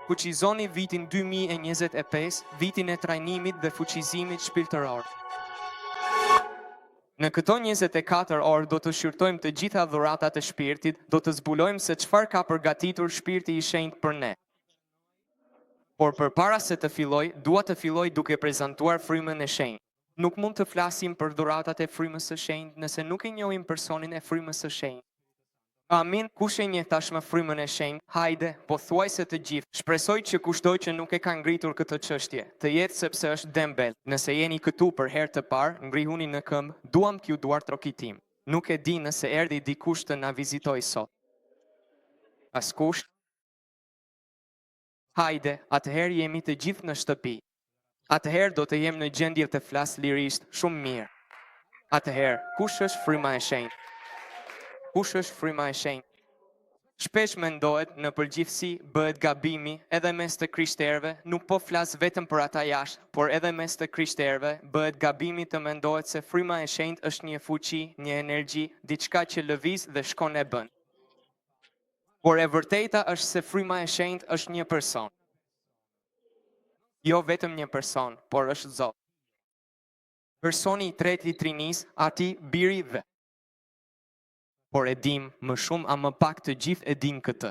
Fuqizoni vitin 2025, vitin e trajnimit dhe fuqizimit shpirtëror. Në këto 24 orë do të shqyrtojmë të gjitha dhuratat e shpirtit, do të zbulojmë se çfarë ka përgatitur shpirti i shenjtë për ne. Por përpara se të filloj, dua të filloj duke prezantuar frymën e shenjtë. Nuk mund të flasim për dhuratat e frymës së shenjtë nëse nuk e njohim personin e frymës së shenjtë. Amin, kush e njeh tashmë frymën e shenjtë? Hajde, pothuajse të gjithë. Shpresoj që kushdo që nuk e ka ngritur këtë çështje, të jetë sepse është dembel. Nëse jeni këtu për herë të parë, ngrihuni në këmbë, duam t'ju duart trokitim. Nuk e di nëse erdhi dikush të na vizitoj sot. Askush? Hajde, atëherë jemi të gjithë në shtëpi. Atëherë do të jem në gjendje të flas lirisht, shumë mirë. Atëherë, kush është fryma e shenjtë? Kush është fryma e shenjtë? Shpesh mendohet në përgjithësi bëhet gabimi edhe mes të krishterëve, nuk po flas vetëm për ata jashtë, por edhe mes të krishterëve bëhet gabimi të mendohet se fryma e shenjtë është një fuqi, një energji, diçka që lëviz dhe shkon e bën. Por e vërteta është se fryma e shenjtë është një person. Jo vetëm një person, por është Zoti. Personi i tretë i Trinisë, ati biri dhe. Por e dim më shumë a më pak të gjithë e dim këtë.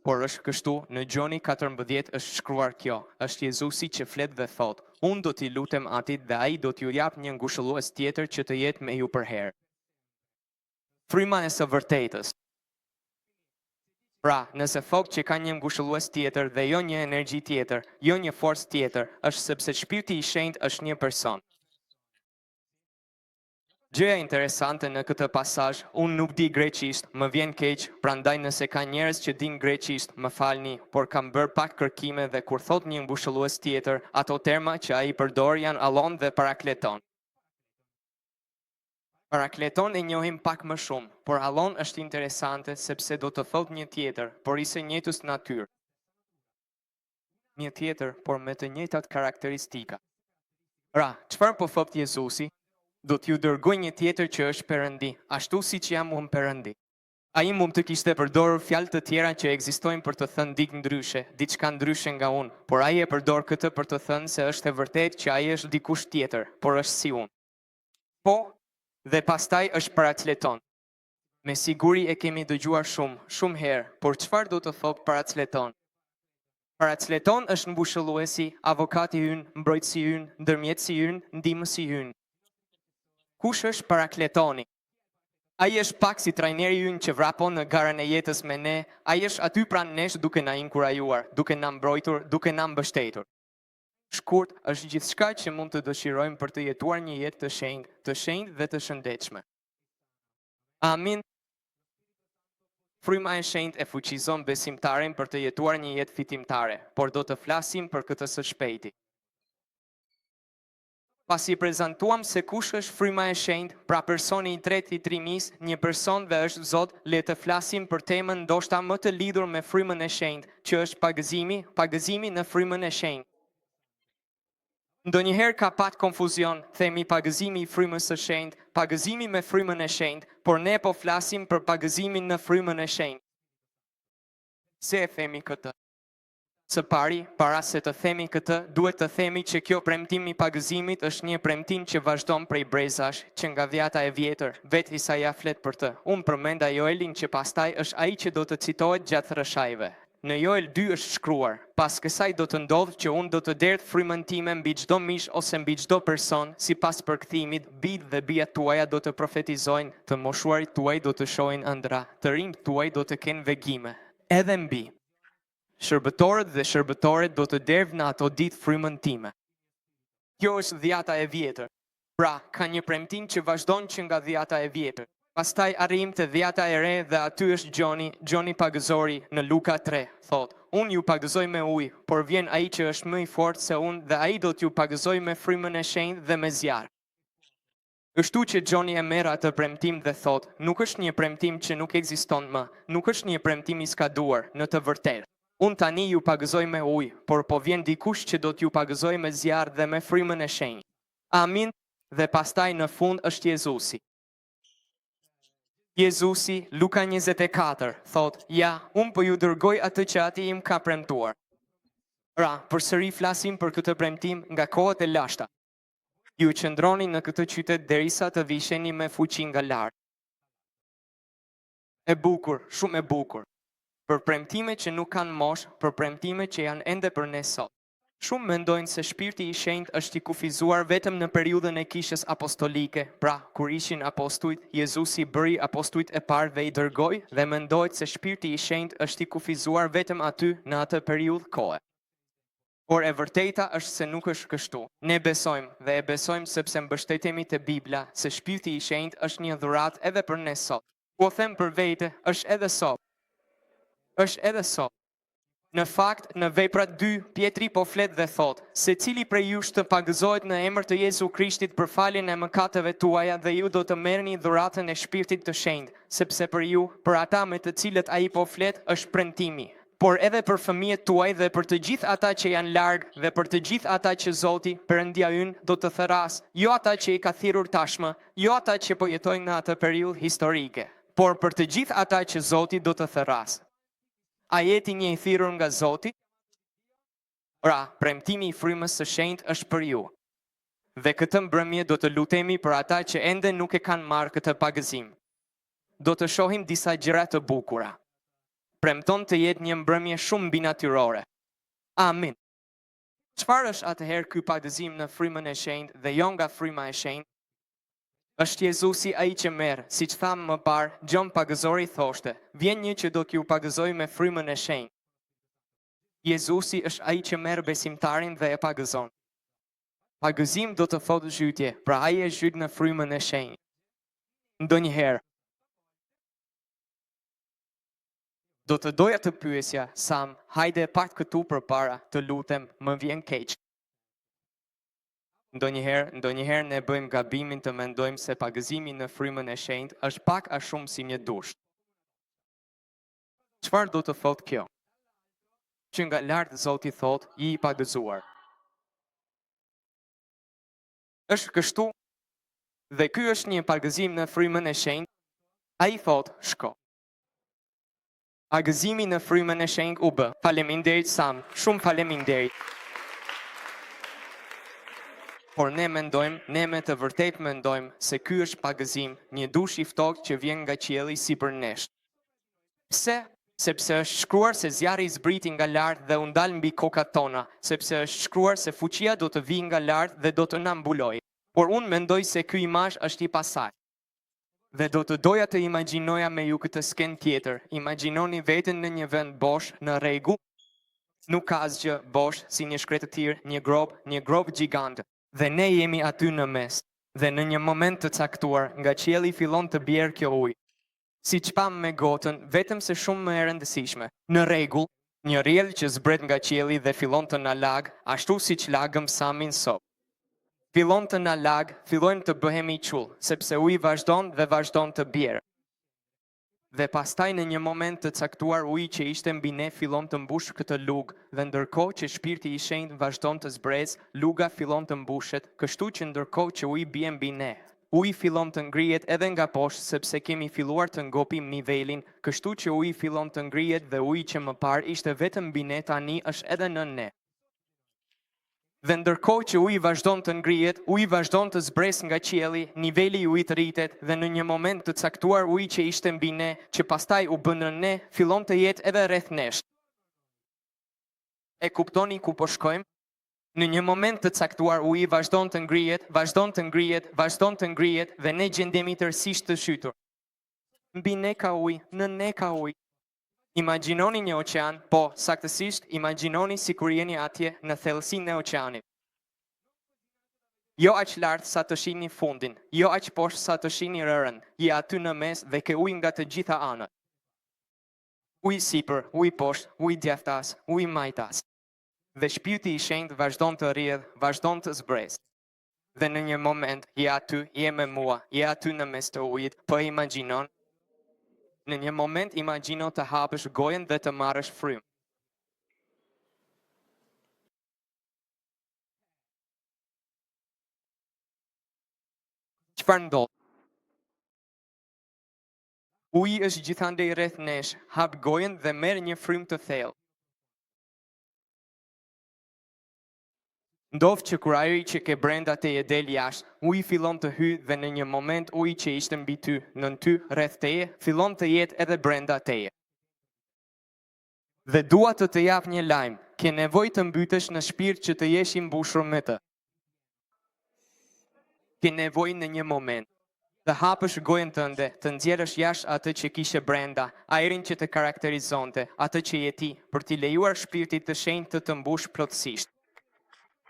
Por është kështu, në Gjoni 14 është shkruar kjo, është Jezusi që flet dhe thot, unë do t'i lutem atit dhe ai do t'ju jap një ngushëllues tjetër që të jetë me ju për herë. Fryma e së vërtetës. Pra, nëse thot që ka një ngushëllues tjetër dhe jo një energji tjetër, jo një forcë tjetër, është sepse shpirti i shenjtë është një person. Gjëja interesante në këtë pasazh, unë nuk di greqisht, më vjen keq, prandaj nëse ka njerëz që din greqisht, më falni, por kam bërë pak kërkime dhe kur thot një ngushëllues tjetër, ato terma që ai përdor janë allon dhe parakleton. Parakleton e njohim pak më shumë, por allon është interesante sepse do të thot një tjetër, por i së njëjtës natyrë. Një tjetër, por me të njëjtat karakteristika. Ra, çfarë po thot Jezusi? Do t'ju dërgoj një tjetër që është Perëndi, ashtu siç jam unë Perëndi. Ai mund të kishte përdorur fjalë të tjera që ekzistojnë për të thënë diçka ndryshe, diçka ndryshe nga unë, por ai e përdor këtë për të thënë se është e vërtetë që ai është dikush tjetër, por është si unë. Po, dhe pastaj është paracleton. Me siguri e kemi dëgjuar shumë herë, por çfarë do të thotë paracleton? Paracleton është ngushëlluesi, avokati ynë, mbrojtësi ynë, ndërmjetësi ynë, ndihmësi ynë. Kush është parakletoni? Ai është pak si trajneri ynë që vrapon në garën e jetës me ne, ai është aty pranë nesh duke na inkurajuar, duke na mbrojtur, duke na mbështetur. Shkurt, është gjithçka që mund të dëshirojmë për të jetuar një jetë të shenjtë dhe të shëndetshme. Amin. Fryma e shenjtë e fuqizon besimtarin për të jetuar një jetë fitimtare, por do të flasim për këtë së shpejti. Pasi prezantuam se kush është fryma e shenjtë, pra personi i tretë i Trinisë, një person dhe është Zot, le të flasim për temën ndoshta më të lidhur me frymën e shenjtë, që është pagëzimi në frymën e shenjtë. Ndonjëherë ka pat konfuzion, themi pagëzimi i frymës së shenjtë, pagëzimi me frymën e shenjtë, por ne po flasim për pagëzimin në frymën e shenjtë. Se e themi këtë? Së pari, para se të themi këtë, duhet të themi që kjo premtim i pagëzimit është një premtim që vazhdon prej brezash, që nga dhjata e vjetër, vetë Isaia flet për të. Unë përmenda Joelin që pastaj është ai që do të citohet gjatë rreshajve. Në Joel 2 është shkruar, pas kësaj do të ndodhë që unë do të derdh frymën time mbi çdo mish ose mbi çdo person, sipas përkthimit, bijtë dhe bijat tuaja do të profetizojnë, të moshuarit tuaj do të shohin ëndra, të rinjt tuaj do të kenë vegime. Edhe mbi shërbëtorët dhe shërbëtoret do të derdhë në ato ditë frymën time. Kjo është dhjata e vjetër. Pra, ka një premtim që vazhdon që nga dhjata e vjetër. Pastaj arrim të dhjata e re dhe aty është Gjoni pagëzori në Luka 3, thot, unë ju pagëzoj me ujë, por vjen ai që është më i fortë se unë dhe ai do t'ju pagëzoj me frymën e shenjtë dhe me zjarr. Kështu që Gjoni e merr atë premtim dhe thot, nuk është një premtim që nuk ekziston më, nuk është një premtim i skaduar, në të vërtetë. Unë tani ju pagëzoj me ujë, por po vjen dikush që do t'ju pagëzoj me zjarr dhe me frymën e shenjtë. Amin, dhe pastaj në fund është Jezusi. Jezusi, Luka 24, thot, ja, unë po ju dërgoj atë që ati im ka premtuar. Ra, përsëri flasim për këtë premtim nga kohët e lashta. Ju qëndroni në këtë qytet derisa të visheni me fuqi nga lart. E bukur, shumë e bukur. Për premtime që nuk kanë mosh, për premtime që janë ende për ne sot. Shumë mendojnë se Shpirti i Shenjtë është i kufizuar vetëm në periudhën e kishës apostolike, pra kur ishin apostujt, Jezusi bëri apostujt e parë dhe i dërgoi dhe mendohet se Shpirti i Shenjtë është i kufizuar vetëm aty në atë periudhë kohe. Por e vërteta është se nuk është kështu. Ne besojmë dhe e besojmë sepse mbështetemi te Bibla se Shpirti i Shenjtë është një dhuratë edhe për ne sot. Po them për vete, është edhe sot. Është edhe sot. Në fakt, në veprat 2, Pjetri po flet dhe thot, se cili prej jush të pagëzohet në emër të Jezu Krishtit për faljen e mëkateve tuaja dhe ju do të merrni dhuratën e Shpirtit të Shenjtë, sepse për ju, për ata me të cilët ai po flet, është premtimi. Por edhe për fëmijët tuaj dhe për të gjithë ata që janë larg dhe për të gjithë ata që Zoti, Perëndia ynë, do të thërras, jo ata që i ka thirrur tashmë, jo ata që po jetojnë në atë periudhë historike, por për të gjithë ata që Zoti do të thërras. A jeti një i thirrur nga Zoti? Pra, premtimi i frymës së shenjtë është për ju. Dhe këtë mbrëmje do të lutemi për ata që ende nuk e kanë marrë këtë pagëzim. Do të shohim disa gjëra të bukura. Premton të jetë një mbrëmje shumë mbinatyrore. Amin. Çfarë është atëherë ky pagëzim në frymën e shenjtë dhe jo nga fryma e shenjtë? Është Jezusi ai që merr, siç thamë më parë, Gjon Pagëzori thoshte, vjen një që do t'ju pagëzoj me frymën e shenjtë. Jezusi është ai që merr besimtarin dhe e pagëzon. Pagëzim do të thotë zhytje, pra ai e zhyt në frymën e shenjtë. Ndonjëherë do të doja të pyesja, Sam, hajde pak këtu përpara, të lutem, më vjen keq. Ndonjëherë ne bëjmë gabimin të mendojmë se pagëzimi në frymën e shenjtë është pak a shumë si një dush. Çfarë do të thotë kjo? Që nga lart Zoti thotë, i pagëzuar. Është kështu? Dhe ky është një pagëzim në frymën e shenjtë? Ai thotë, shko. Pagëzimi në frymën e shenjtë u bë. Faleminderit Sam, shumë faleminderit. Por ne me të vërtet mendojmë se ky është pagëzim, një dush i ftohtë që vjen nga qielli si për nesh. Pse? Sepse është shkruar se zjarri zbriti nga lart dhe u ndal mbi kokat tona, sepse është shkruar se fuqia do të vijë nga lart dhe do të na mbulojë. Por unë mendoj se ky imazh është i pasaj. Dhe do të doja të imagjinoja me ju këtë sken tjetër. Imagjinoni veten në një vend bosh, në rregull, nuk ka asgjë, bosh si një shkretëtir, një grob gjigant. Dhe ne jemi aty në mes, dhe në një moment të caktuar, nga qielli fillon të bjerë kjo ujë. Si që pam me gotën, vetëm se shumë më e rëndësishme. Në rregull, një rrjell që zbret nga qielli dhe fillon të na lag, ashtu si që lagëm Samin sot. Fillon të na lag, fillojnë të bëhemi qull, sepse uji vazhdon dhe vazhdon të bjerë. Dhe pastaj në një moment të caktuar uji që ishte mbi ne fillon të mbush këtë lugë dhe ndërkohë që Shpirti i Shenjtë vazhdon të zbresë, luga fillon të mbushet, kështu që ndërkohë që uji bie mbi ne, uji fillon të ngrihet edhe nga poshtë sepse kemi filluar të ngopim nivelin, kështu që uji fillon të ngrihet dhe uji që më parë ishte vetëm mbi ne tani është edhe në ne. Dhe ndërkohë që uji vazhdon të ngrihet, uji vazhdon të zbresë nga qielli, niveli i ujit rritet dhe në një moment të caktuar uji që ishte mbi ne, që pastaj u bën në ne, fillon të jetë edhe rreth nesh. E kuptoni ku po shkojmë? Në një moment të caktuar uji vazhdon të ngrihet, vazhdon të ngrihet, vazhdon të ngrihet dhe ne gjendemi tërësisht të shytur. Mbi ne ka ujë, në ne ka ujë. Imagjinoni një oqean, po, saktësisht, imagjinoni si kur jeni atje në thellësinë e oqeanit. Jo aq lart sa të shihni fundin, jo aq poshtë sa të shihni rërën, je aty në mes dhe ke ujë nga të gjitha anët. Ujë sipër, ujë poshtë, ujë djathtas, ujë majtas. Dhe Shpirti i Shenjtë vazhdon të rrjedh, vazhdon të zbresë. Dhe në një moment, je aty, je me mua, je aty në mes të ujit, po imagjinon. Në një moment imagjino të hapësh gojen dhe të marrësh frymë. Çfarë ndodh? Uji është gjithandej rreth nesh, hap gojën dhe merr një frymë të thellë. Ndodh që kur ajri që ke brenda teje del jashtë, uji fillon të hyjë dhe në një moment uji që ishte mbi ty, nën ty, rreth teje, fillon të jetë edhe brenda teje. Dhe dua të jap një lajm, ke nevojë të mbytesh në shpirt që të jesh i mbushur me të. Ke nevojë në një moment të hapësh gojën tënde, të nxjerrësh jashtë atë që kishe brenda, ajrin që të karakterizonte, atë që je ti, për t'i lejuar Shpirtit të Shenjtë të mbush plotësisht.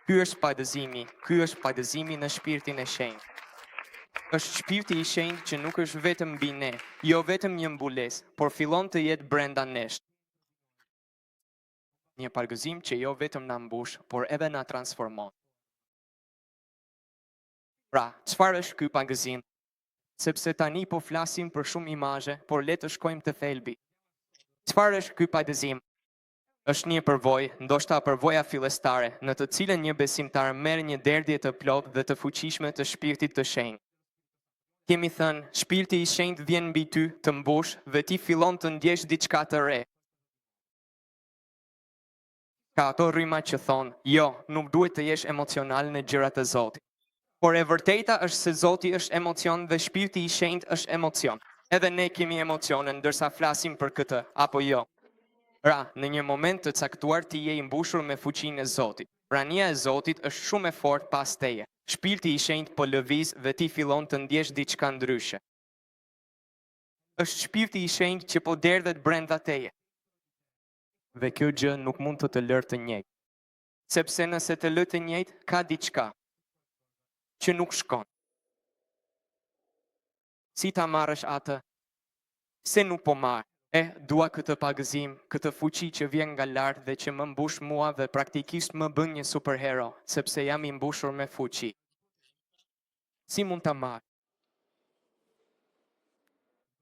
Ky është padëzimi në Shpirtin e Shenjtë. Është Shpirti i Shenjtë që nuk është vetëm mbi ne, jo vetëm një mbulesë, por fillon të jetë brenda nesh. Një padëzim që jo vetëm na mbush, por edhe na transformon. Pra, çfarë është ky padëzim? Sepse tani po flasim për shumë imazhe, por le të shkojmë te thelbi. Çfarë është ky padëzim? Është një përvojë, ndoshta përvoja fillestare, në të cilën një besimtar merr një derdhje të plotë dhe të fuqishme të Shpirtit të Shenjtë. Kemi thënë, Shpirti i Shenjtë vjen mbi ty, të mbush dhe ti fillon të ndjesh diçka të re. Ka ato rryma që thonë, jo, nuk duhet të jesh emocional në gjërat e Zotit. Por e vërteta është se Zoti është emocion dhe Shpirti i Shenjtë është emocion. Edhe ne kemi emocione ndërsa flasim për këtë, apo jo? Pra, në një moment të caktuar ti je i mbushur me fuqinë e Zotit. Prania e Zotit është shumë e fortë pas teje. Shpirti i Shenjtë po lëviz dhe ti fillon të ndjesh diçka ndryshe. Është Shpirti i Shenjtë që po derdhet brenda teje. Dhe kjo gjë nuk mund të lërë të njëjtë. Sepse nëse të lë të njëjtë, ka diçka që nuk shkon. Si ta marrësh atë? Se nuk po marr. Dua këtë pagëzim, këtë fuqi që vjen nga lart dhe që më mbush mua dhe praktikisht më bën një superhero, sepse jam i mbushur me fuqi. Si mund ta marr?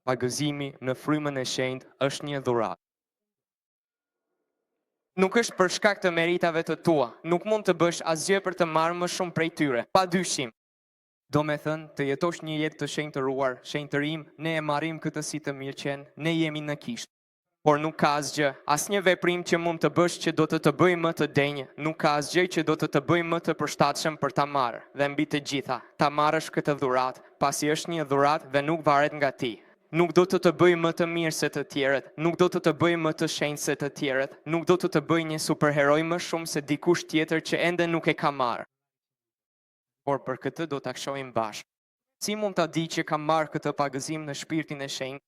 Pagëzimi në frymën e Shenjtë është një dhuratë. Nuk është për shkak të meritave të tua, nuk mund të bësh asgjë për të marrë më shumë prej tyre, pa dyshim. Do me thënë, të jetosh një jetë të shenjtëruar, shenjtërim, ne e marrim këtë si të mirëqen, ne jemi në kishë. Por nuk ka asgjë, asnjë veprim që mund të bësh që do të bëjë më të denjë, nuk ka asgjë që do të bëjë më të përshtatshëm për ta marrë, dhe mbi të gjitha, ta marrësh këtë dhuratë, pasi është një dhuratë dhe nuk varet nga ti. Nuk do të bëjë më të mirë se të tjerët, nuk do të bëjë më të shenjtë se të tjerët, nuk do të bëjë një superheroj më shumë se dikush tjetër që ende nuk e ka marrë. Por për këtë do ta shohim bashkë. Si mund ta di që kam marrë këtë pagëzim në Shpirtin e Shenjtë?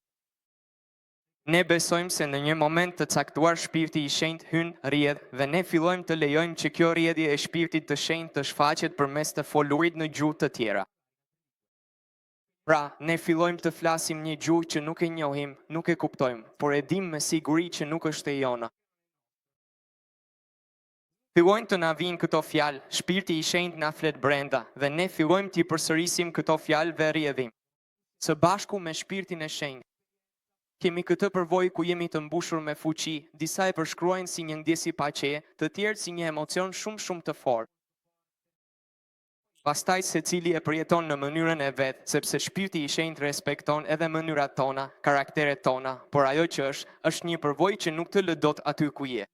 Ne besojmë se në një moment të caktuar Shpirti i Shenjtë hyn, rrjedh dhe ne fillojmë të lejojmë që kjo rrjedhje e Shpirtit të Shenjtë të shfaqet përmes të folurit në gjuhë të tjera. Pra, ne fillojmë të flasim një gjuhë që nuk e njohim, nuk e kuptojmë, por e dim me siguri që nuk është e jona. Fillojnë të na vinë këto fjalë, Shpirti i Shenjtë na flet brenda dhe ne fillojmë t'i përsërisim këto fjalë dhe rrjedhim. Së bashku me Shpirtin e Shenjtë, kemi këtë përvojë ku jemi të mbushur me fuqi, disa e përshkruajnë si një ndjesi paqeje, të tjerë si një emocion shumë të fortë. Pastaj secili e përjeton në mënyrën e vet, sepse Shpirti i Shenjtë respekton edhe mënyrat tona, karakteret tona, por ajo që është një përvojë që nuk të lë dot aty ku je.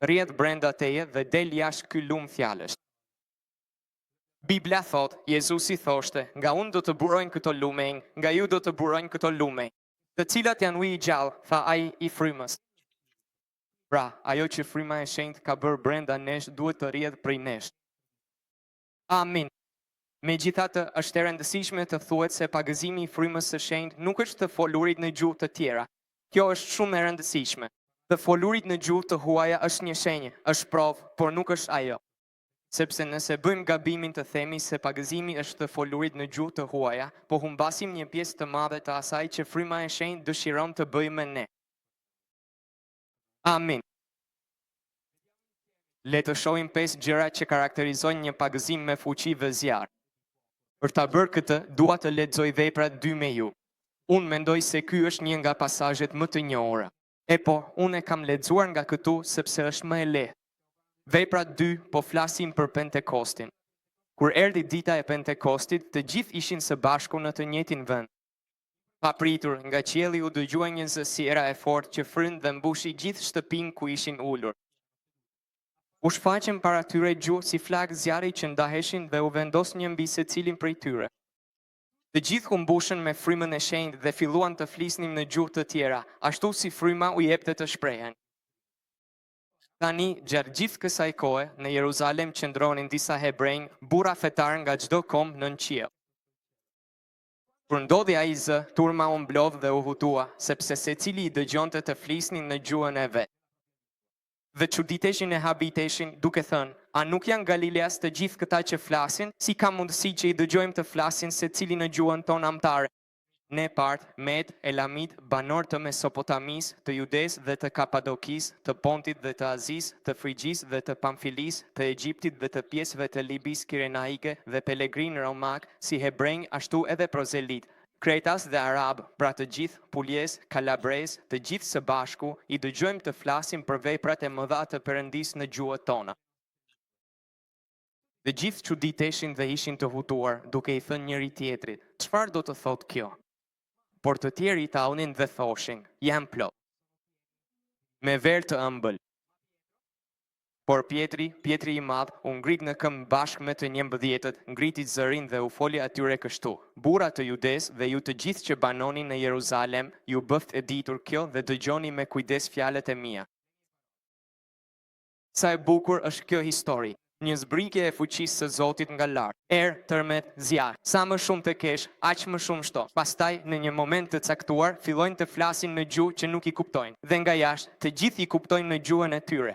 Rrjedh brenda teje dhe del jashtë ky lumë fjalësh. Bibla thot, Jezusi thoshte, nga unë do të burojnë këto lumej, nga ju do të burojnë këto lumej, të cilat janë uji i gjallë, tha ai i frymës. Pra, ajo që fryma e Shenjtë ka bërë brenda nesh duhet të rrjedh prej nesh. Amin. Megjithatë, është e rëndësishme të thuhet se pagëzimi i frymës së Shenjtë nuk është të folurit në gjuhë të tjera. Kjo është shumë e rëndësishme. Të folurit në gjuhë të huaja është një shenjë, është provë, por nuk është ajo. Sepse nëse bëjmë gabimin të themi se pagëzimi është të folurit në gjuhë të huaja, po humbasim një pjesë të madhe të asaj që fryma e Shenjtë dëshiron të bëjë me ne. Amin. Le të shohim 5 gjëra që karakterizojnë një pagëzim me fuqi dhe zjarr. Për ta bërë këtë, dua të lexoj Veprat 2 me ju. Unë mendoj se ky është një nga pasazhet më të njohura. Unë e kam lexuar nga këtu sepse është më e lehtë. Veprat 2 po flasim për Pentekostin. Kur erdhi dita e Pentekostit, të gjithë ishin së bashku në të njëjtin vend. Papritur, nga qielli u dëgjua një zësiera e fortë që frynë dhe mbushi gjithë shtëpinë ku ishin ulur. U shfaqen para tyre gjuhë si flak zjarri që ndaheshin dhe u vendos një mbi secilin prej tyre. Të gjithë u mbushën me frymën e shenjtë dhe filluan të flisnin në gjuhë të tjera, ashtu si fryma u jepte të shprehen. Tani, gjatë gjithë kësaj kohe, në Jeruzalem qëndronin disa hebrejnë, burra fetar nga çdo kom nën qiell. Kur ndodhi ai zë, turma u mblodh dhe u hutua, sepse secili i dëgjonte të flisnin në gjuhën e vet. Dhe çuditeshin e habiteshin, duke thënë, a nuk janë Galileas të gjithë këta që flasin, si ka mundësi që i dëgjojmë të flasin secili në gjuhën tonë amtare? Ne Part, Med, Elamit, banor të Mesopotamis, të Judes dhe të Kapadokis, të Pontit dhe të Azis, të Frigjis dhe të Pamfilis, të Egjiptit dhe të pjesëve të Libis Kirenaike dhe pelegrin romak, si hebrejnë ashtu edhe prozelit, Kretas dhe Arab, pra të gjithë Puljes, Kalabres, të gjithë së bashku, i dëgjojmë të flasim për veprat e mëdha të Perëndis në gjuhët tona. Dhe gjithë çuditeshin dhe ishin të hutuar, duke i thënë njëri tjetrit, çfarë do të thotë kjo? Por të tjerë i taunin dhe thoshin, jam plot. Me verë të ëmbël. Por Pietri i madh, u ngrit në këmbë bashkë me të 11-tët, ngriti zërin dhe u foli atyre kështu. Burra të Judes dhe ju të gjithë që banonin në Jeruzalem, ju bëft e ditur kjo dhe dëgjoni me kujdes fjalët e mia. Sa e bukur është kjo histori. Një zbritje e fuqisë së Zotit nga lart. Tërmet, zjarr. Sa më shumë të kesh, aq më shumë shto. Pastaj, në një moment të caktuar, fillojnë të flasin në gjuhë që nuk i kuptojnë. Dhe nga jashtë, të gjithë i kuptojnë në gjuhën e tyre.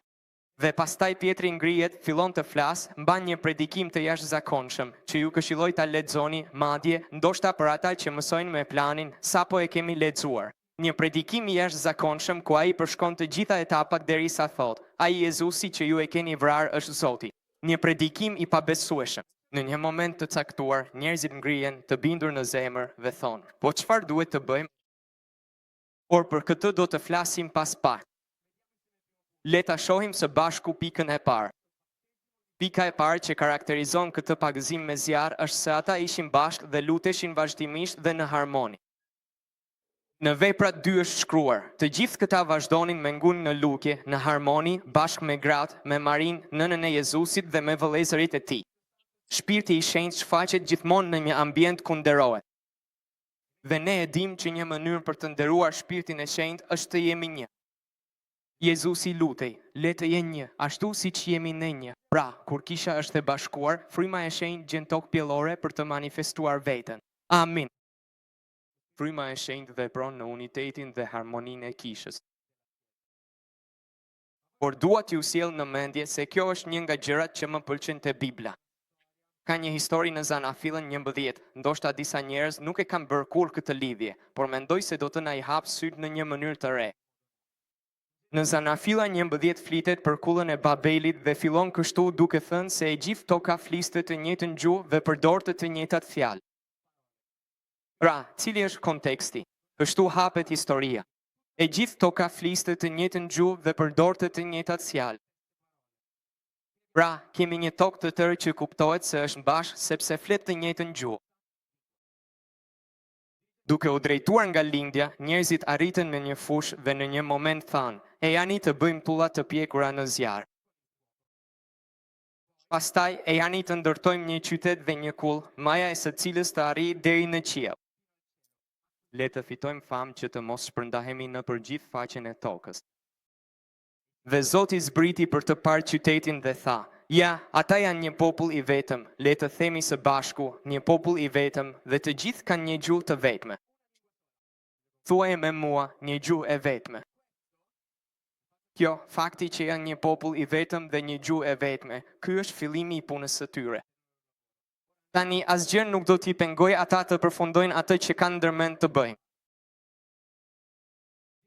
Dhe pastaj Pietri ngrihet, fillon të flas, mban një predikim të jashtëzakonshëm, që ju këshilloj ta lexoni, madje ndoshta për ata që mësojnë me planin, sapo e kemi lexuar. Një predikim i jashtëzakonshëm ku ai përshkon të gjitha etapat derisa thotë, ai Jezusi që ju e keni vrarë është Zoti. Një predikim i pabesueshëm. Në një moment të caktuar, njerëzit ngrihen të bindur në zemër dhe thonë, po çfarë duhet të bëjmë? Por për këtë do të flasim pas pak. Le ta shohim së bashku pikën e parë. Pika e parë që karakterizon këtë pagëzim me zjarr është se ata ishin bashkë dhe luteshin vazhdimisht dhe në harmoni. Në veprat 2 është shkruar, të gjithë këta vazhdonin me ngunë në lutje, në harmoni, bashkë me gratë, me Marin, nënën e Jezusit dhe me vëllezërit e tij. Shpirti i shenjtë shfaqet gjithmonë në një ambient ku nderohet. Dhe ne e dim që një mënyrë për të nderuar shpirtin e shenjtë është të jemi një. Jezusi lutej, le të jenë një, ashtu siç jemi ne një. Pra, kur kisha është e bashkuar, fryma e shenjtë gjen tokë pjellore për të manifestuar veten. Amin. Fryma e shenjtë vepron në unitetin dhe harmoninë e kishës. Por dua t'ju sjell në mendje se kjo është një nga gjërat që më pëlqen te Bibla. Ka një histori në Zanafillën 11, ndoshta disa njerëz nuk e kanë bërë kurrë këtë lidhje, por mendoj se do të na i hap sytë në një mënyrë të re. Në Zanafilla 11 flitet për kullën e Babelit dhe fillon kështu duke thënë se e gjithë toka fliste të njëjtën gjuhë dhe përdorte të njëjtat fjalë. Pra, cili është konteksti? Kështu hapet historia. E gjithë toka fliste të njëjtën gjuhë dhe përdorte të njëjtat fjalë. Pra, kemi një tokë të tërë që kuptohet se është bashkë sepse flet të njëjtën gjuhë. Duke u drejtuar nga lindja, njerëzit arritën në një fushë dhe në një moment thanë, e jani të bëjmë tulla të pjekura në zjarr. Pastaj, e jani të ndërtojmë një qytet dhe një kull, maja e së cilës të arrijë deri në qiell. Le të fitojmë famë që të mos shpërndahemi në përgjithë faqen e tokës. Dhe Zoti zbriti për të parë qytetin dhe tha, ja, ata janë një popull i vetëm, le të themi së bashku, një popull i vetëm dhe të gjithë kanë një gjuhë të vetme. Thuaje me mua, një gjuhë e vetme. Kjo, fakti që janë një popull i vetëm dhe një gjuhë e vetme, ky është fillimi i punës së tyre. Tani, asgjë nuk do t'i pengoj ata të përfundojnë atë që kanë ndërmend të bëjnë.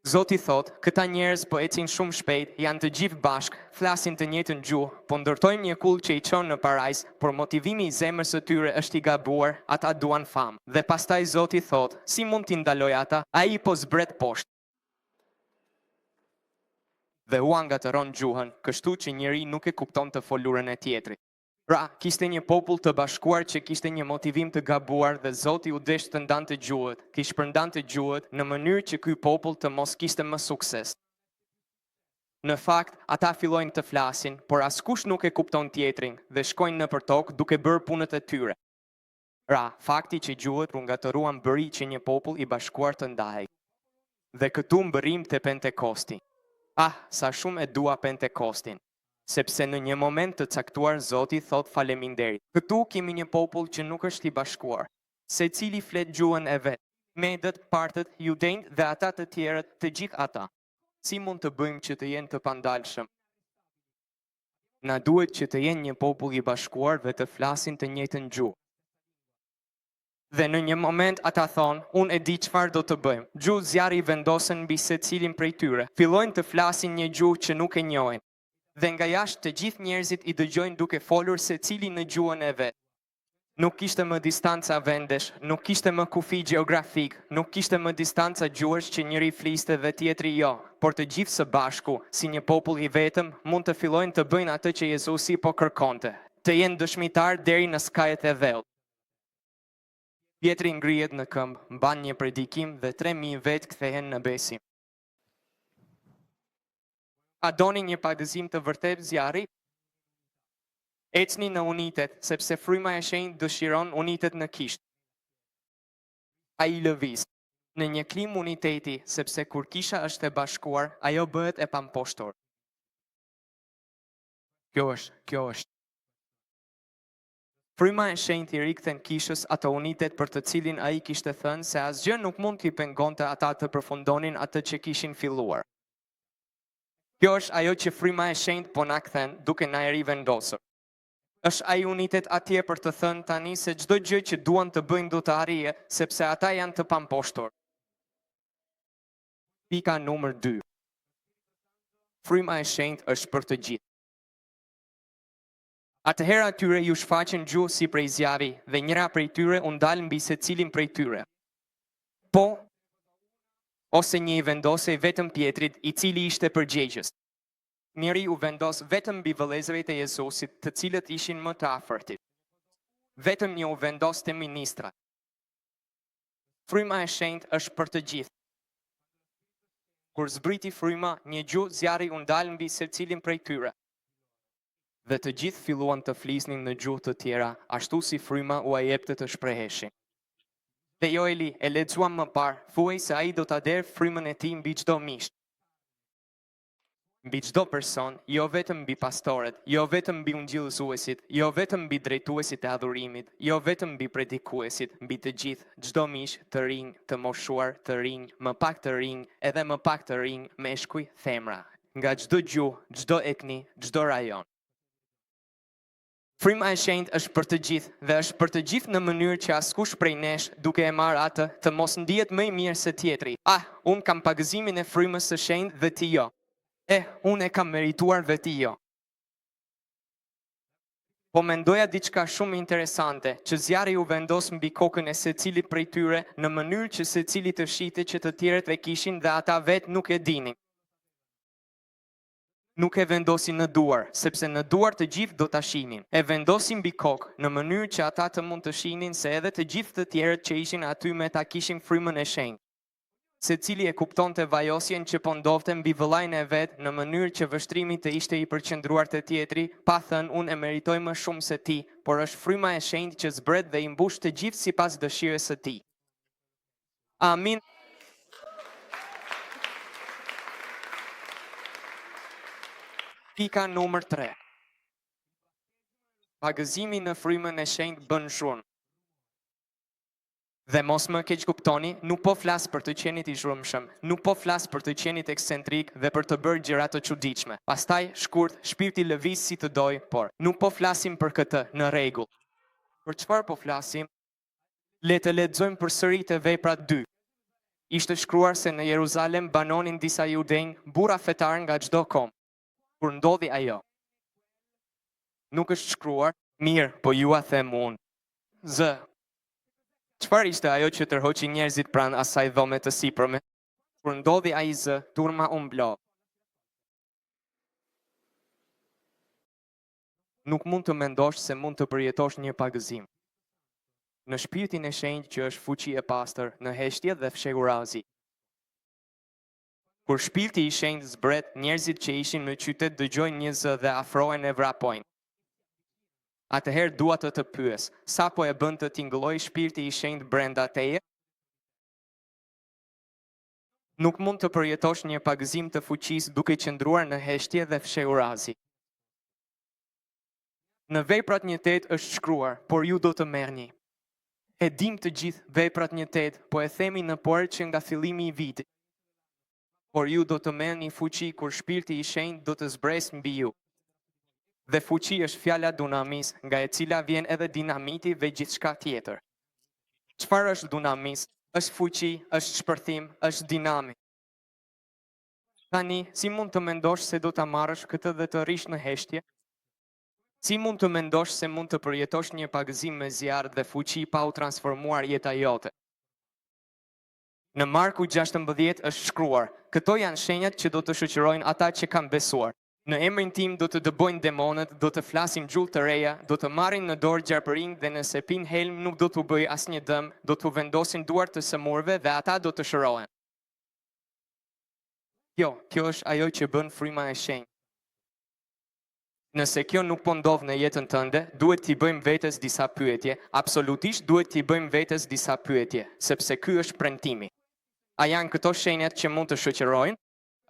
Zoti thot, këta njerëz po ecin shumë shpejt, janë të gjithë bashkë, flasin të njëjtën gjuhë, po ndërtojnë një kull që i çon në parajs, por motivimi i zemrës së tyre është i gabuar, ata duan famë. Dhe pastaj Zoti thot, si mund t'i ndaloj ata? Ai po zbret poshtë. Dhe u angatëron gjuhën, kështu që njeri nuk e kupton të folurën e tjetrit. Pra, kishte një popull të bashkuar që kishte një motivim të gabuar dhe Zoti u desh të ndante gjuhët, kishte përndante gjuhët në mënyrë që ky popull të mos kishte më sukses. Në fakt, ata fillojnë të flasin, por askush nuk e kupton tjetrin dhe shkojnë nëpër tokë duke bërë punët e tyre. Ra, fakti që gjuhët rungatëruan bëri që një popull i bashkuar të ndahej. Dhe këtu mbërrim te Pentekosti. Sa shumë e dua Pentekostin, sepse në një moment të caktuar Zoti thot faleminderit. Këtu kemi një popull që nuk është i bashkuar, secili flet gjuhën e vet. Medët, partët, judejnë dhe ata të tjerët, të gjithë ata. Si mund të bëjmë që të jenë të pandalshëm? Na duhet që të jenë një popull i bashkuar dhe të flasin të njëjtën gjuhë. Dhe në një moment ata thonë, unë e di çfarë do të bëjmë. Gjuhë zjarri vendosen mbi secilin prej tyre. Fillojnë të flasin një gjuhë që nuk e njohin. Dhe nga jashtë të gjithë njerëzit i dëgjojnë duke folur secili në gjuhën e vet. Nuk kishte më distanca vendesh, nuk kishte më kufi gjeografik, nuk kishte më distanca gjuhësh që njëri fliste dhe tjetri jo, por të gjithë së bashku, si një popull i vetëm, mund të fillojnë të bëjnë atë që Jezusi po kërkonte, të jenë dëshmitar deri në skajet e dhellë. Pjetri ngrihet në këmbë, mban një predikim dhe 3000 vetë kthehen në besim. A doni një pagëzim të vërtet zjarri? Ecni në unitet, sepse fryma e shenjtë dëshiron unitet në kisht. Ai lëviz në një klim uniteti, sepse kur kisha është e bashkuar, ajo bëhet e pamposhtur. Kjo është. Fryma e shenjtë i rikthen kishës ato unitet për të cilin ai kishte thënë se asgjë nuk mund t'i pengonte ata të përfundonin atë që kishin filluar. Kjo është ajo që fryma e shenjtë po na kthen duke na e rivendosur. Është ai unitet atje për të thënë tani se çdo gjë që duan të bëjnë do të arrije, sepse ata janë të pamposhtur. Pika numër 2. Fryma e shenjtë është për të gjithë. Atëherë atyre ju shfaqen gjuhë si prej zjarri dhe njëra prej tyre u ndal mbi secilin prej tyre. Po, ose një i vendosej vetëm Pjetrit, i cili ishte përgjegjës. Njëri u vendos vetëm mbi vëllezërit e Jezusit, të cilët ishin më të afërtit. Vetëm një u vendos te ministrat. Fryma e shenjtë është për të gjithë. Kur zbriti fryma, një gjuhë zjarri u ndal mbi secilin prej tyre. Dhe të gjithë filluan të flisnin në gjuhë të tjera, ashtu si fryma u ajepte të shpreheshin. Dhe Joeli e lexuam më parë, thuaj se ai do ta derë frymën e tij mbi çdo misht. Mbi çdo person, jo vetëm mbi pastorët, jo vetëm mbi ungjillësuesit, jo vetëm mbi drejtuesit e adhurimit, jo vetëm mbi predikuesit, mbi të gjithë, çdo mish, të rinj, të moshuar, të rinj, më pak të rinj, edhe më pak të rinj, meshkuj, femra, nga çdo gjuhë, çdo etni, çdo rajon. Fryma e shenjtë është për të gjithë dhe është për të gjithë në mënyrë që askush prej nesh, duke e marrë atë, të mos ndihet më i mirë se tjetri. Unë kam pagëzimin e frymës së shenjtë dhe ti jo. Unë e kam merituar dhe ti jo. Po mendoja diçka shumë interesante, që zjarri u vendos mbi kokën e secilit prej tyre në mënyrë që secili të shite që të tjerët e kishin dhe ata vetë nuk e dinin. Nuk e vendosin në duar, sepse në duar të gjithë do ta shihnin. E vendosin mbi kokë në mënyrë që ata të mund të shihnin se edhe të gjithë të tjerët që ishin aty me ta kishin frymën e shenjtë. Secili e kuptonte vajosjen që po ndodhte mbi vëllain e vet në mënyrë që vështrimi të ishte i përqendruar te tjetri, pa thënë unë e meritoj më shumë se ti, por është fryma e shenjtë që zbret dhe i mbush të gjithë sipas dëshirës së tij. Amin. Pika numër 3. Pagëzimi në frymën e shenjtë bën shurm. Dhe mos më keq kuptoni, nuk po flas për të qenit i zhrumshëm, nuk po flas për të qenit ekscentrik dhe për të bërë gjëra të çuditshme. Pastaj, shkurt, shpirti lëviz si të doj, por nuk po flasim për këtë, në rregull. Për çfarë po flasim? Le të lexojmë përsëri te Vepra 2. Ishte shkruar se në Jeruzalem banonin disa judej, burra fetar nga çdo kom. Kur ndodhi ajo? Nuk është shkruar, mirë, po ju a them unë. Çfarë ishte ajo që tërhoqi njerëzit pranë asaj dhome të sipërme? Kur ndodhi ai turma u mblodh. Nuk mund të mendosh se mund të përjetosh një pagëzim. Në shpirtin e shenjtë që është fuqi e pastër, në heshtje dhe fshehurazi. Kur shpirti i shenjtë zbret, njerëzit që ishin në qytet dëgjojnë një zë dhe afrohen e vrapojnë. Atëherë dua të pyes, sa po e bën të tingëlloj shpirti i shenjtë brenda teje? Nuk mund të përjetosh një pagëzim të fuqisë duke qëndruar në heshtje dhe fshehurazi. Në Veprat 1:8 është shkruar, por ju do të merrni. E dim të gjithë Veprat 1:8, po e themi në por që nga fillimi i vitit. Por ju do të merrni fuqi kur shpirti i shenjtë do të zbresë mbi ju. Dhe fuqi është fjala dunamis, nga e cila vjen edhe dinamiti dhe gjithçka tjetër. Çfarë është dunamis? Është fuqi, është shpërthim, është dinamit. Tani, si mund të mendosh se do ta marrësh këtë dhe të rish në heshtje? Si mund të mendosh se mund të përjetosh një pagëzim me zjarr dhe fuqi pa u transformuar jeta jote? Në Marku 16 është shkruar, këto janë shenjat që do të shoqërojnë ata që kanë besuar. Në emrin tim do të dëbojnë demonët, do të flasin gjuhë të reja, do të marrin në dorë gjarpërinj dhe nëse pinë helm nuk do t'u bëj asnjë dëm, do t'u vendosin duart të sëmurëve dhe ata do të shërohen. Kjo është ajo që bën fryma e shenjtë. Nëse kjo nuk po ndodh në jetën tënde, duhet t'i bëjmë vetes disa pyetje, absolutisht duhet t'i bëjmë vetes disa pyetje, sepse ky është premtimi. A janë këto shenjat që mund të shoqërojnë?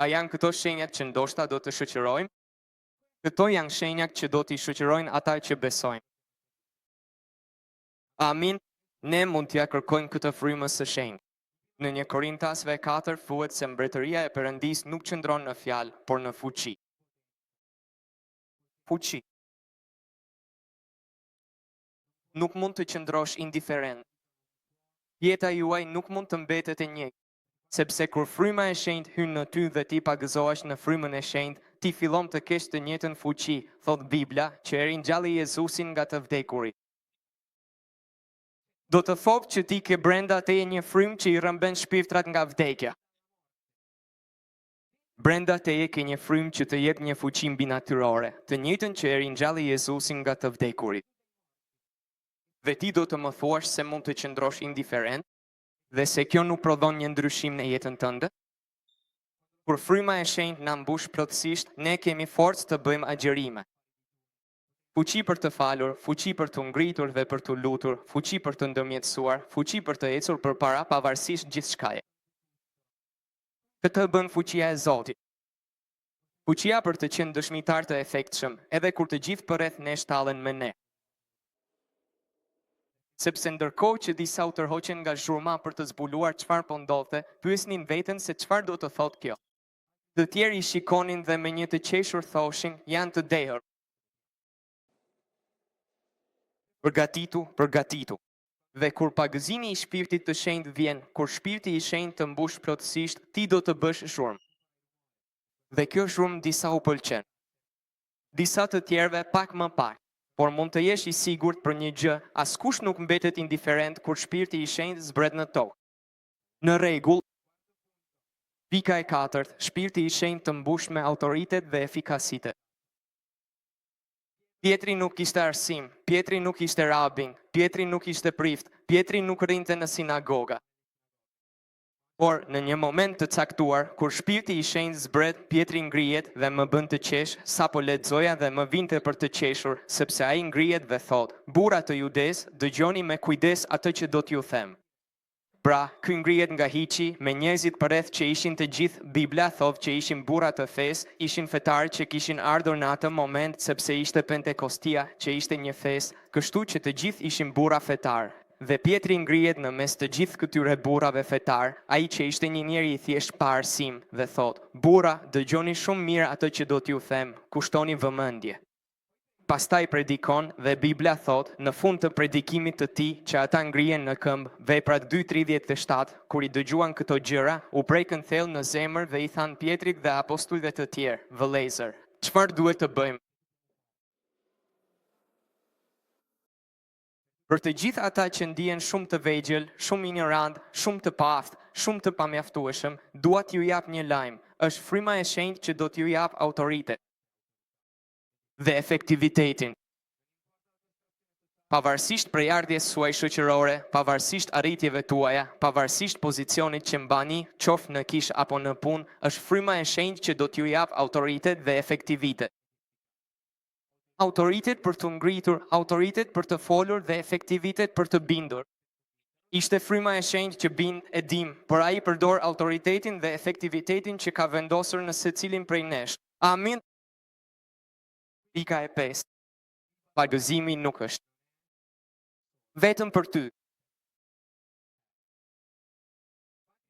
A janë këto shenjat që ndoshta do të shoqërojmë? Këto janë shenjat që do t'i shoqërojnë ata që besojnë. Amin, ne mund t'ja kërkojmë këtë frymës së shenjtë. Në 1 Korintasve 4 thuhet se mbretëria e Perëndis nuk qëndron në fjalë, por në fuqi. Fuqi. Nuk mund të qëndrosh indiferent. Jeta juaj nuk mund të mbetet e njëjtë, sepse kur fryma e shenjtë hyn në ty dhe ti pagëzohesh në frymën e shenjtë, ti fillon të kesh të njëjtën fuqi, thot Bibla, që e ringjalli Jezusin nga të vdekurit. Do të thotë që ti ke brenda teje një frymë që i rrëmben shpirtrat nga vdekja. Brenda teje ke një frymë që të jep një fuqi mbinatyrore, të njëjtën që e ringjalli Jezusin nga të vdekurit. Dhe ti do të më thuash se mund të qëndrosh indiferent, dhe se kjo nuk prodhon një ndryshim në jetën tënde? Kur fryma e shenjtë na mbush plotësisht, ne kemi forcë të bëjmë agjerime. Fuqi për të falur, fuqi për të ngritur dhe për të lutur, fuqi për të ndërmjetësuar, fuqi për të ecur përpara pavarësisht gjithçkaje. Këtë bën fuqia e Zotit. Fuqia për të qenë dëshmitar të efektshëm, edhe kur të gjithë përreth ne shtallen me ne. Sepse ndërkohë që disa u tërhoqen nga zhurma për të zbuluar çfarë po ndodhte, pyesnin veten se çfarë do të thotë kjo. Të tjerë i shikonin dhe me një të qeshur thoshin, janë të dehur. Përgatitu. Dhe kur pagëzimi i shpirtit të shenjtë vjen, kur shpirti i shenjtë të mbush plotësisht, ti do të bësh zhurmë. Dhe kjo zhurmë disa u pëlqen. Disa të tjerëve pak më pak. Por mund të jesh i sigurt për një gjë, askush nuk mbetet indiferent kur shpirti i shenjtë zbret në tokë. Në rregull. Pika e 4, shpirti i shenjtë të mbush me autoritet dhe efikasitet. Pietri nuk kishte arsim, Pietri nuk ishte rabin, Pietri nuk ishte prift, Pietri nuk rrinte në sinagoga. Por në një moment të caktuar, kur shpirti i shenjtë zbret, Pietri ngrihet dhe më bën të qesh, sapo lexoja dhe më vinte për të qeshur, sepse ai ngrihet dhe thot: "Burra të Judes, dëgjoni me kujdes atë që do t'ju them." Pra, ky ngrihet nga hiqi, me njerëzit përreth që ishin të gjithë, Bibla thot që ishin burra të fesë, ishin fetarë që kishin ardhur në atë moment sepse ishte Pentekostia, që ishte një fesë, kështu që të gjithë ishin burra fetarë. Dhe Pietri ngrihet në mes të gjithë këtyre burrave fetar, ai që ishte një njeri i thjesht pa arsim, dhe thot: "Burra, dëgjoni shumë mirë atë që do t'ju them, kushtoni vëmendje." Pastaj predikon dhe Bibla thot, në fund të predikimit të tij, që ata ngrihen në këmbë, Veprat 2:37, kur i dëgjuan këto gjëra, u prekën thellë në zemër dhe i thanë Pietrit dhe apostujve të tjerë: "Vëllezër, çfarë duhet të bëjmë?" Për të gjithë ata që ndihen shumë të vegjël, shumë ignorant, shumë të paftë, shumë të pamjaftueshëm, dua t'ju jap një lajm, është fryma e shenjtë që do t'ju jap autoritet dhe efektivitetin. Pavarësisht prejardhjes suaj shoqërore, pavarësisht arritjeve tuaja, pavarësisht pozicionit që mbani, qoftë në kish apo në punë, është fryma e shenjtë që do t'ju jap autoritet dhe efektivitet. Autoritet për të ngritur, autoritet për të folur dhe efektivitet për të bindur. Ishte fryma e shenjtë që bind e dim, por ai përdor autoritetin dhe efektivitetin që ka vendosur në secilin prej nesh. Amin. Pika e 5. Pagëzimi nuk është vetëm për ty.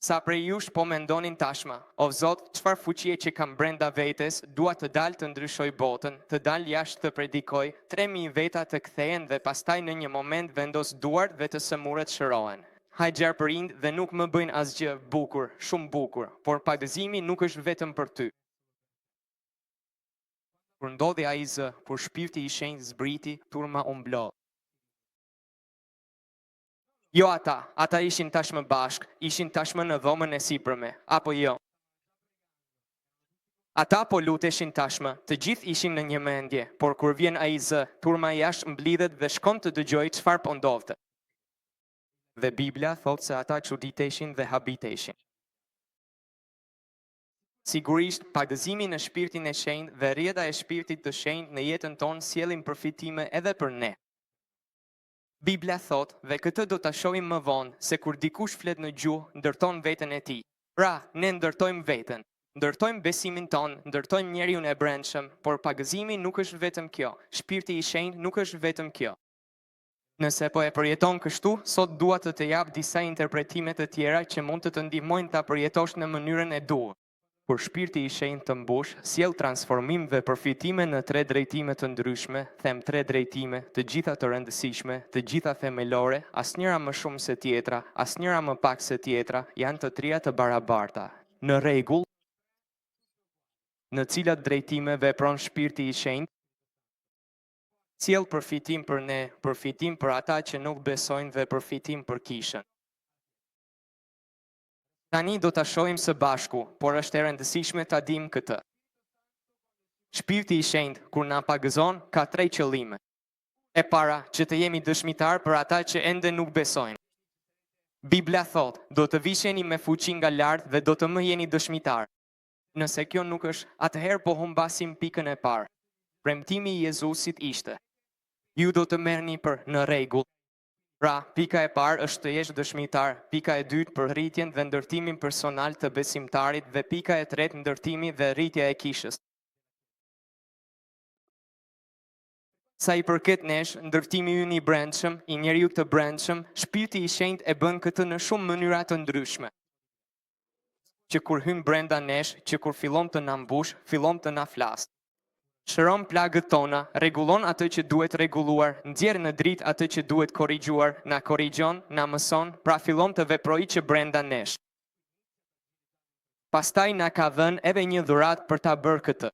Sa prej jush po mendonin tashma, o Zot, çfarë fuqie që kam brenda vetes, dua të dal të ndryshoj botën, të dal jashtë të predikoj, 3000 veta të kthehen dhe pastaj në një moment vendos duart dhe të sëmurët shërohen. Haj gjarpërind dhe nuk më bëjnë asgjë bukur, shumë bukur, por pagëzimi nuk është vetëm për ty. Kur ndodhi ai zë, kur shpirti i shenjtë zbriti, turma u mblodh. Jo ata ishin tashmë bashk, ishin tashmë në dhomën e sipërme, apo jo. Ata po luteshin tashmë, të gjithë ishin në një mendje, por kur vjen ai zë, turma jashtë mblidhet dhe shkon të dëgjojë çfarë po ndodhte. Dhe Bibla thotë se ata çuditeshin dhe habiteshin. Sigurisht, pagëzimi në shpirtin e shenjtë dhe rrjeta e shpirtit të shenjtë në jetën tonë sjellin përfitime edhe për ne. Bibla thot, dhe këtë do ta shohim më vonë, se kur dikush flet në gjuhë, ndërton veten e tij. Pra, ne ndërtojmë veten, ndërtojmë besimin ton, ndërtojmë njeriun e brendshëm, por pagëzimi nuk është vetëm kjo, shpirti i shenjtë nuk është vetëm kjo. Nëse po e përjeton kështu, sot dua të jap disa interpretime të tjera që mund të ndihmojnë ta përjetosh në mënyrën e duhur. Kur shpirti i shenjtë të mbush, sjell transformim dhe përfitime në 3 drejtime të ndryshme, them 3 drejtime, të gjitha të rëndësishme, të gjitha themelore, asnjëra më shumë se tjetra, asnjëra më pak se tjetra, janë të trija të barabarta. Në rregull, në cilat drejtime vepron shpirti i shenjtë? Sjell përfitim për ne, përfitim për ata që nuk besojnë dhe përfitim për kishën. Tani do ta shohim së bashku, por është e rëndësishme ta dim këtë. Shpirti i shenjtë, kur na pagëzon, ka 3 qëllime. E para, që të jemi dëshmitar për ata që ende nuk besojnë. Bibla thot, do të visheni me fuqi nga lart dhe do të më jeni dëshmitar. Nëse kjo nuk është, atëherë po humbasim pikën e parë. Premtimi i Jezusit ishte: ju do të merrni për në rregull. Pra, pika e parë është të jesh dëshmitar, pika e dytë për rritjen dhe ndërtimin personal të besimtarit dhe pika e tretë ndërtimi dhe rritja e kishës. Sa i përket nesh, ndërtimi ynë i brendshëm, i njeriu të brendshëm, shpirti i shenjtë e bën këtë në shumë mënyra të ndryshme. Që kur hyn brenda nesh, që kur fillon të na mbush, fillon të na flas. Shëron plagët tona, rregullon atë që duhet rregulluar, nxjerr në dritë atë që duhet korrigjuar, na korrigjon, na mëson, pra fillon të veprojë që brenda nesh. Pastaj na ka dhënë edhe një dhuratë për ta bërë këtë.